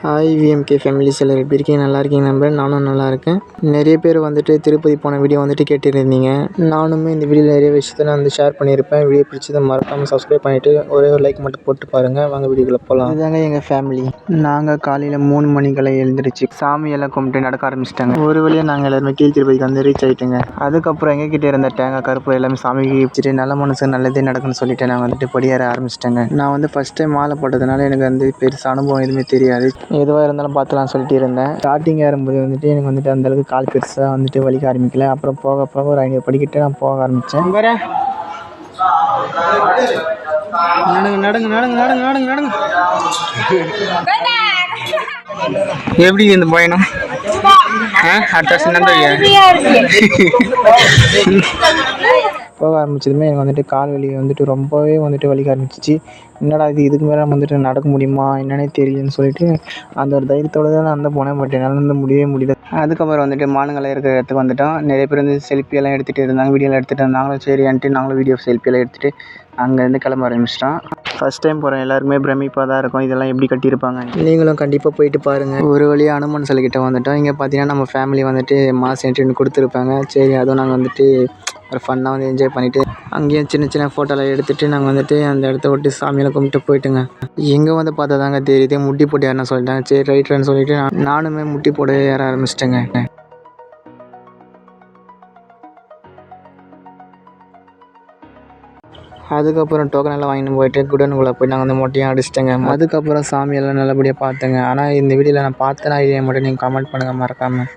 Hi VMK families எல்லோரும் எப்படி இருக்கீங்க? நல்லா இருக்கீங்க நம்புறேன். நானும் நல்லா இருக்கேன். நிறைய பேர் வந்துட்டு திருப்பதி போன வீடியோ வந்துட்டு கேட்டுருந்தீங்க. நானுமே இந்த வீடியோவில் நிறைய விஷயத்த நான் ஷேர் பண்ணியிருப்பேன். வீடியோ பிடிச்சதை மறக்காமல் சப்ஸ்கிரைப் பண்ணிவிட்டு ஒரே ஒரு லைக் மட்டும் போட்டு பாருங்கள். வாங்க வீடியோக்குள்ளே போகலாம். இதுதாங்க எங்கள் ஃபேமிலி. நாங்கள் காலையில் 3 மணிக்கெல்லாம் எழுந்திரிச்சு சாமியெல்லாம் கும்பிட்டு நடக்க ஆரம்பிச்சிட்டாங்க. ஒரு வழியாக நாங்கள் எல்லாருமே கீழ் திருப்பதிக்கு வந்து ரீச் ஆகிட்டோங்க. அதுக்கப்புறம் எங்ககிட்ட இருந்த தேங்காய் கருப்பு எல்லாமே சாமிக்கு வச்சுட்டு நல்ல மனசு நல்லதே நடக்குன்னு சொல்லிட்டு நான் வந்துட்டு படியேற ஆரம்பிச்சிட்டேங்க. நான் வந்து ஃபஸ்ட் டைம் மாலை போட்டதுனால எனக்கு வந்து பெருசாக அனுபவம் எதுவுமே தெரியாது. எதுவாக இருந்தாலும் பார்த்துலாம் சொல்லிட்டு இருந்தேன். ஸ்டார்டிங் ஏறும்போது வந்துட்டு எனக்கு வந்துட்டு அந்தளவுக்கு கால் பெருசாக வந்துட்டு வலிக்க ஆரம்பிக்கல. அப்புறம் போக போக ஒரு 5 படிக்கிட்டு நான் போக ஆரம்பித்தேன். நடங்க எப்படி இந்த பயணம்? போக ஆரம்பிச்சதுமே எனக்கு வந்துட்டு கால் வலி வந்துட்டு ரொம்பவே வந்துட்டு வலிக்க ஆரம்பிச்சிச்சு. என்னடா இதுக்கு மேலே நம்ம வந்துட்டு நடக்க முடியுமா என்னன்னே தெரியலன்னு சொல்லிட்டு அந்த ஒரு தைரியத்தோடு தான் நான் போனேன். பட் என்னால் வந்து முடியவே முடியல. அதுக்கப்புறம் வந்துட்டு மானுங்களை இருக்கிற இடத்துக்கு வந்துட்டோம். நிறைய பேர் வந்து செல்ஃபியெல்லாம் எடுத்துகிட்டு இருந்தாங்க, வீடியோலாம் எடுத்துகிட்டு இருந்தாங்க. சரின்ட்டு நாங்களும் வீடியோ செல்ஃபியெல்லாம் எடுத்துகிட்டு அங்கேருந்து கிளம்ப ஆரம்பிச்சிட்டோம். ஃபஸ்ட் டைம் போகிறோம், எல்லாருமே பிரமிப்பாக தான் இருக்கும். இதெல்லாம் எப்படி கட்டியிருப்பாங்க, நீங்களும் கண்டிப்பாக போயிட்டு பாருங்கள். ஒரு வழியாக அனுமன் சிலைக்கிட்ட வந்துட்டோம். இங்கே பார்த்தீங்கன்னா நம்ம ஃபேமிலி வந்துட்டு மாஸ் என்ட்ரின்னு கொடுத்துருப்பாங்க. சரி அதுவும் நாங்கள் வந்துட்டு ஒரு ஃபன்னாக வந்து என்ஜாய் பண்ணிவிட்டு அங்கேயும் சின்ன சின்ன ஃபோட்டோலாம் எடுத்துகிட்டு நாங்கள் வந்துட்டு அந்த இடத்த விட்டு சாமியெல்லாம் கும்பிட்டு போயிட்டுங்க. இங்கே வந்து பார்த்தா தாங்க தெரியுது முட்டி போட்டு ஏறணும் சொல்லிட்டாங்க. சரி ரைட்டுன்னு சொல்லிட்டு நானுமே முட்டி போட்டு ஏற ஆரம்பிச்சிட்டேங்க. அதுக்கப்புறம் டோக்கன் எல்லாம் வாங்கிட்டு போயிட்டு குடனுக்குள்ளே போய் நாங்கள் வந்து மொட்டையாக அடிச்சிட்டேங்க. அதுக்கப்புறம் சாமியெல்லாம் நல்லபடியாக பார்த்தேங்க. ஆனால் இந்த வீடியோவில் நான் பார்த்தேன்னா இதை மட்டும் நீங்கள் கமெண்ட் பண்ணுங்கள் மறக்காமல்.